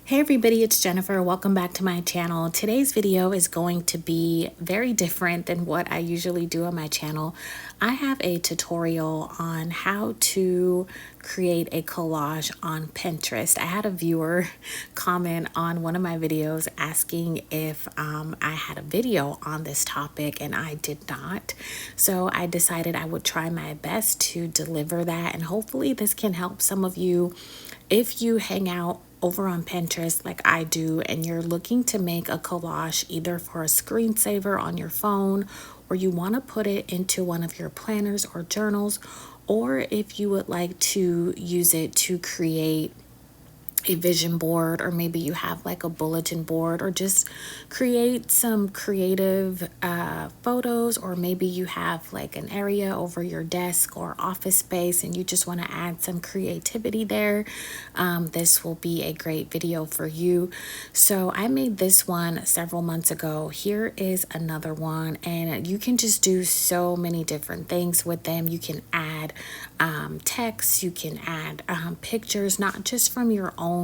Hey everybody, it's Jennifer. Welcome back to my channel. Today's video is going to be very different than what I usually do on my channel. I have a tutorial on how to create a collage on Pinterest. I had a viewer comment on one of my videos asking if I had a video on this topic, and I did not. So I decided I would try my best to deliver that, and hopefully this can help some of you if you hang out over on Pinterest like I do and you're looking to make a collage either for a screensaver on your phone, or you want to put it into one of your planners or journals, or if you would like to use it to create a vision board, or maybe you have like a bulletin board, or just create some creative photos, or maybe you have like an area over your desk or office space and you just want to add some creativity there. This will be a great video for you. So I made this one several months ago. Here is another one, and you can just do so many different things with them. You can add text, you can add pictures, not just from your own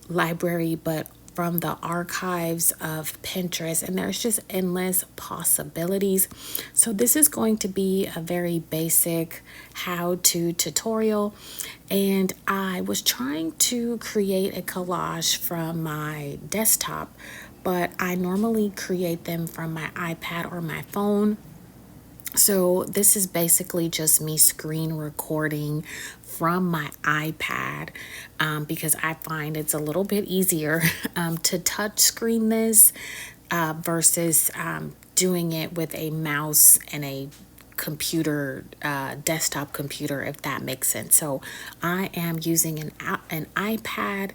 library, but from the archives of Pinterest, and there's just endless possibilities. So this is going to be a very basic how-to tutorial, and I was trying to create a collage from my desktop, but I normally create them from my iPad or my phone. So this is basically just me screen recording from my iPad, because I find it's a little bit easier to touch screen this versus doing it with a mouse and a computer, desktop computer, if that makes sense. So I am using an iPad,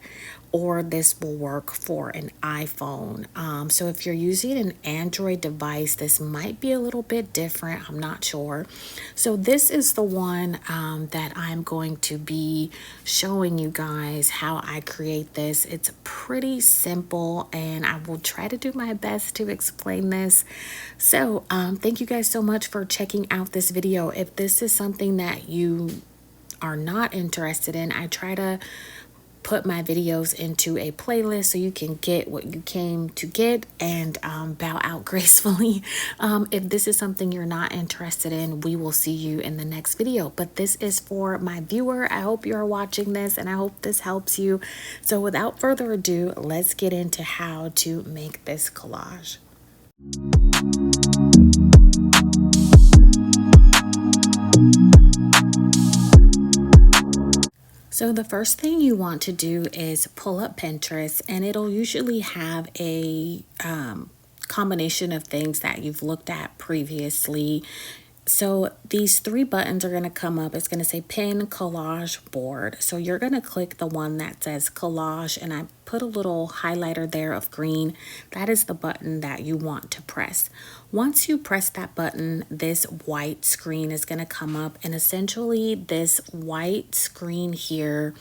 or this will work for an iPhone. So if you're using an Android device, this might be a little bit different. I'm not sure. So this is the one that I'm going to be showing you guys how I create this. It's pretty simple, and I will try to do my best to explain this. So thank you guys so much for checking out this video. If this is something that you are not interested in, I try to put my videos into a playlist so you can get what you came to get and bow out gracefully. If this is something you're not interested in, we will see you in the next video. But this is for my viewer. I hope you're watching this, and I hope this helps you. So without further ado, let's get into how to make this collage. So the first thing you want to do is pull up Pinterest, and it'll usually have a combination of things that you've looked at previously. So these three buttons are going to come up. It's going to say pin, collage, board. So you're going to click the one that says collage, and I put a little highlighter there of green. That is the button that you want to press. Once you press that button, this white screen is going to come up, and essentially this white screen here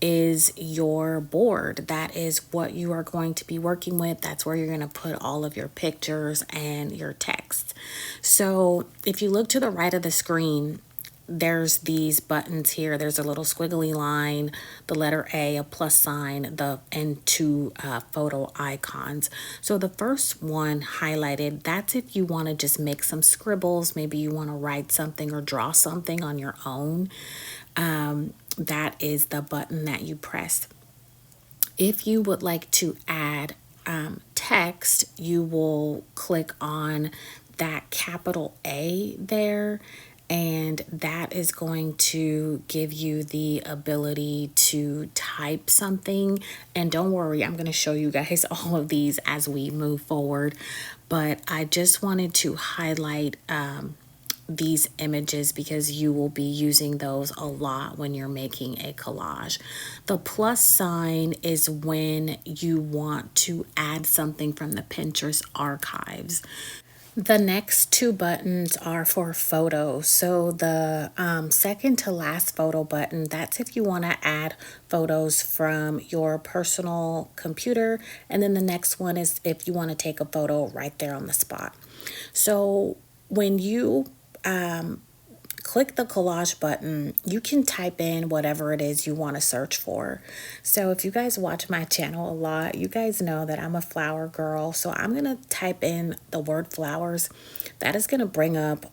is your board. That is what you are going to be working with. That's where you're going to put all of your pictures and your text. So if you look to the right of the screen, there's these buttons here. There's a little squiggly line, the letter A, a plus sign, and two photo icons. So the first one highlighted, that's if you want to just make some scribbles. Maybe you want to write something or draw something on your own. That is the button that you press. If you would like to add text, you will click on that capital A there, and that is going to give you the ability to type something. And don't worry, I'm going to show you guys all of these as we move forward, but I just wanted to highlight these images because you will be using those a lot when you're making a collage. The plus sign is when you want to add something from the Pinterest archives. The next two buttons are for photos. So the second to last photo button, that's if you want to add photos from your personal computer. And then the next one is if you want to take a photo right there on the spot. So when you click the collage button, you can type in whatever it is you want to search for. So if you guys watch my channel a lot, you guys know that I'm a flower girl. So I'm going to type in the word flowers. That is going to bring up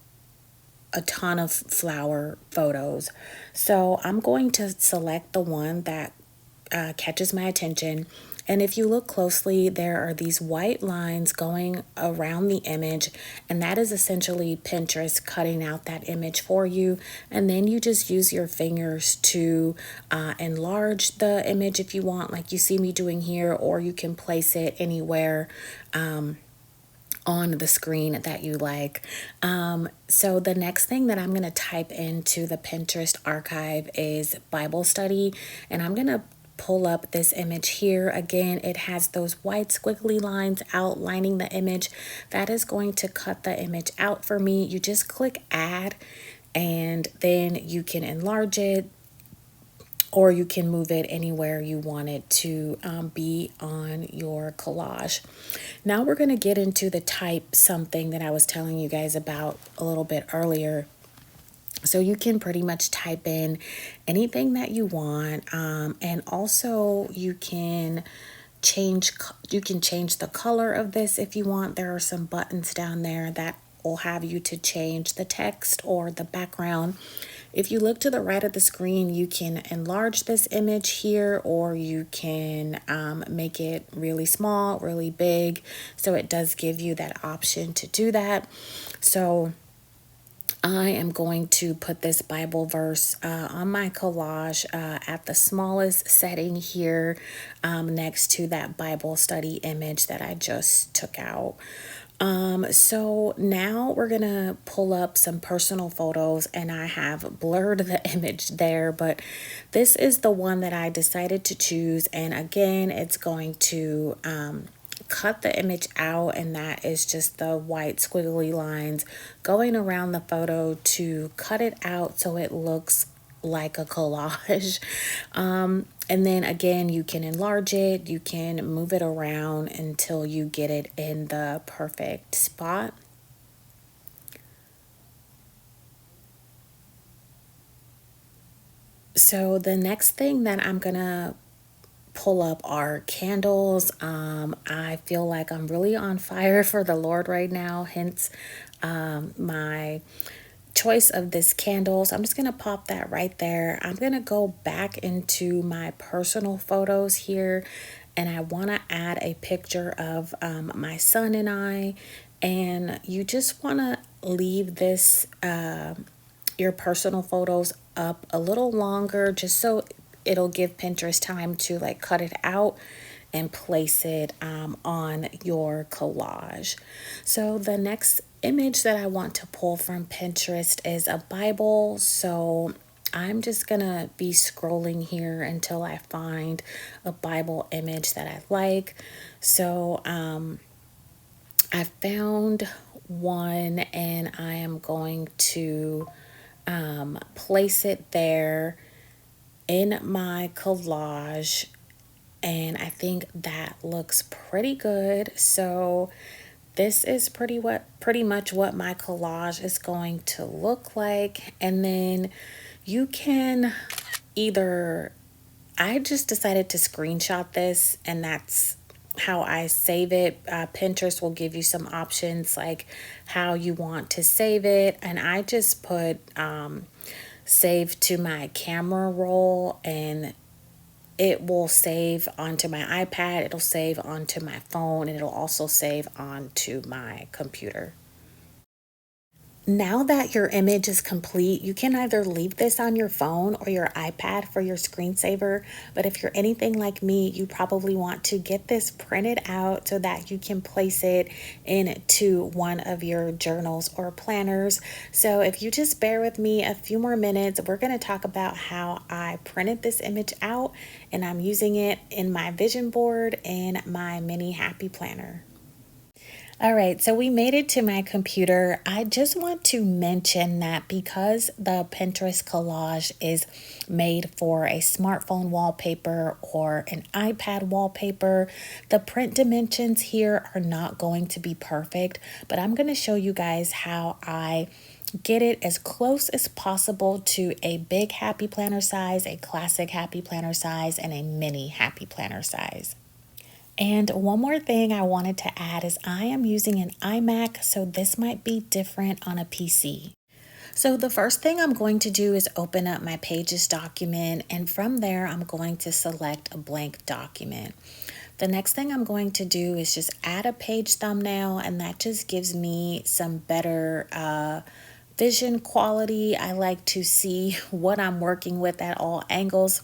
a ton of flower photos. So I'm going to select the one that catches my attention. And if you look closely, there are these white lines going around the image, and that is essentially Pinterest cutting out that image for you. And then you just use your fingers to enlarge the image if you want, like you see me doing here, or you can place it anywhere on the screen that you like. So the next thing that I'm going to type into the Pinterest archive is Bible study, and I'm going to pull up this image here. Again, it has those white squiggly lines outlining the image. That is going to cut the image out for me. You just click add, and then you can enlarge it, or you can move it anywhere you want it to be on your collage. Now we're going to get into the type something that I was telling you guys about a little bit earlier. So you can pretty much type in anything that you want, and also you can change the color of this if you want. There are some buttons down there that will have you to change the text or the background. If you look to the right of the screen, you can enlarge this image here, or you can make it really small, really big. So it does give you that option to do that. So I am going to put this Bible verse on my collage at the smallest setting here, next to that Bible study image that I just took out. So now we're going to pull up some personal photos, and I have blurred the image there, but this is the one that I decided to choose. And again, it's going to cut the image out, and that is just the white squiggly lines going around the photo to cut it out so it looks like a collage. And then again, you can enlarge it, you can move it around until you get it in the perfect spot. So the next thing that I'm gonna pull up are candles. I feel like I'm really on fire for the Lord right now, hence my choice of this candle. So I'm just gonna pop that right there. I'm gonna go back into my personal photos here, and I want to add a picture of my son and I. And you just want to leave this your personal photos up a little longer, just so it'll give Pinterest time to like cut it out and place it on your collage. So the next image that I want to pull from Pinterest is a Bible. So I'm just gonna be scrolling here until I find a Bible image that I like. So I found one, and I am going to place it there in my collage, and I think that looks pretty good. So this is pretty much what my collage is going to look like. And then you can either, I just decided to screenshot this, and that's how I save it. Pinterest will give you some options like how you want to save it, and I just put save to my camera roll, and it will save onto my iPad, it'll save onto my phone, and it'll also save onto my computer. Now that your image is complete, you can either leave this on your phone or your iPad for your screensaver. But if you're anything like me, you probably want to get this printed out so that you can place it into one of your journals or planners. So if you just bear with me a few more minutes, we're going to talk about how I printed this image out, and I'm using it in my vision board and my mini happy planner. All right, so we made it to my computer. I just want to mention that because the Pinterest collage is made for a smartphone wallpaper or an iPad wallpaper, the print dimensions here are not going to be perfect, but I'm going to show you guys how I get it as close as possible to a big happy planner size, a classic happy planner size, and a mini happy planner size. And one more thing I wanted to add is I am using an iMac, so this might be different on a PC. So the first thing I'm going to do is open up my Pages document, and from there I'm going to select a blank document. The next thing I'm going to do is just add a page thumbnail, and that just gives me some better vision quality. I like to see what I'm working with at all angles.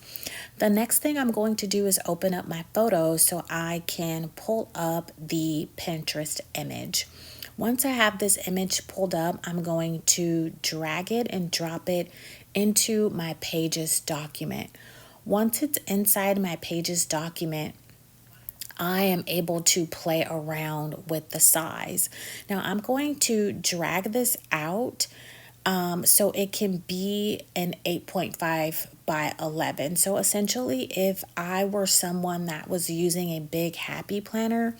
The next thing I'm going to do is open up my photos so I can pull up the Pinterest image. Once I have this image pulled up, I'm going to drag it and drop it into my Pages document. Once it's inside my Pages document, I am able to play around with the size. Now I'm going to drag this out so it can be an 8.5 by 11. So essentially, if I were someone that was using a big happy planner,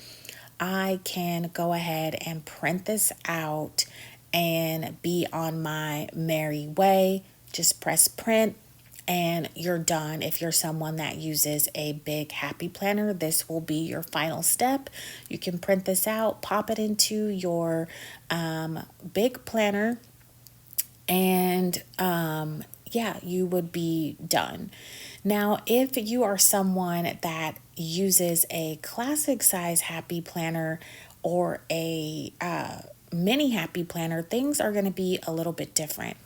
I can go ahead and print this out and be on my merry way. Just press print and you're done. If you're someone that uses a big happy planner, this will be your final step. You can print this out, pop it into your big planner, and yeah, you would be done. Now, if you are someone that uses a classic size happy planner or a mini happy planner, things are going to be a little bit different.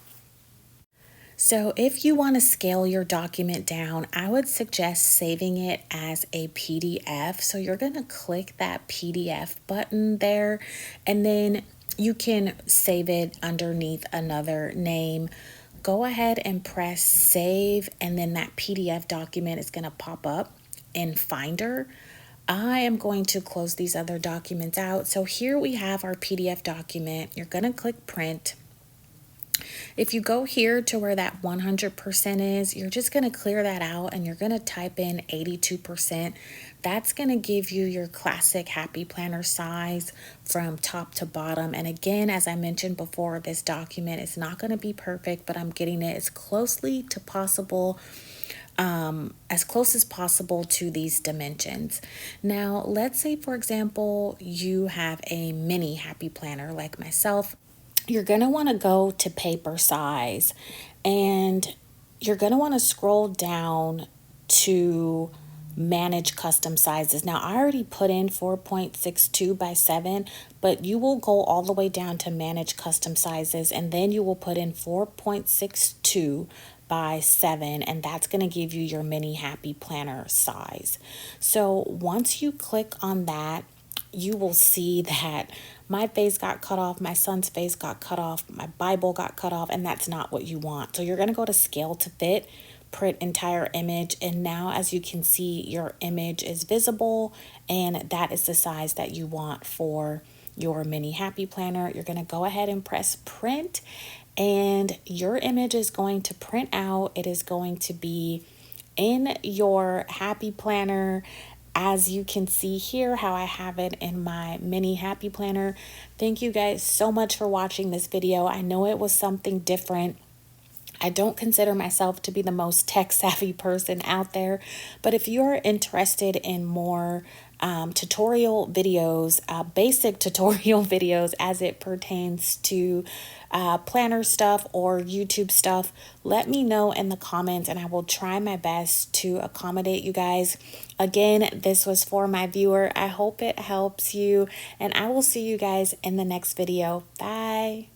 So if you want to scale your document down, I would suggest saving it as a PDF. So you're going to click that PDF button there, and then you can save it underneath another name. Go ahead and press save, and then that PDF document is going to pop up in Finder. I am going to close these other documents out. So here we have our PDF document. You're going to click print. If you go here to where that 100% is, you're just going to clear that out and you're going to type in 82%. That's going to give you your classic happy planner size from top to bottom. And again, as I mentioned before, this document is not going to be perfect, but I'm getting it as closely to possible as close as possible to these dimensions. Now, let's say, for example, you have a mini happy planner like myself. You're going to want to go to paper size, and you're going to want to scroll down to manage custom sizes. Now, I already put in 4.62 by 7, but you will go all the way down to manage custom sizes, and then you will put in 4.62 by 7, and that's going to give you your mini happy planner size. So once you click on that, you will see that my face got cut off, my son's face got cut off, my Bible got cut off, and that's not what you want. So you're going to go to scale to fit, print entire image, and now as you can see, your image is visible, and that is the size that you want for your mini happy planner. You're going to go ahead and press print, and your image is going to print out. It is going to be in your happy planner. As you can see here, how I have it in my mini happy planner. Thank you guys so much for watching this video. I know it was something different. I don't consider myself to be the most tech savvy person out there, but if you're interested in more tutorial videos, basic tutorial videos as it pertains to planner stuff or YouTube stuff, let me know in the comments and I will try my best to accommodate you guys. Again, this was for my viewer. I hope it helps you, and I will see you guys in the next video. Bye.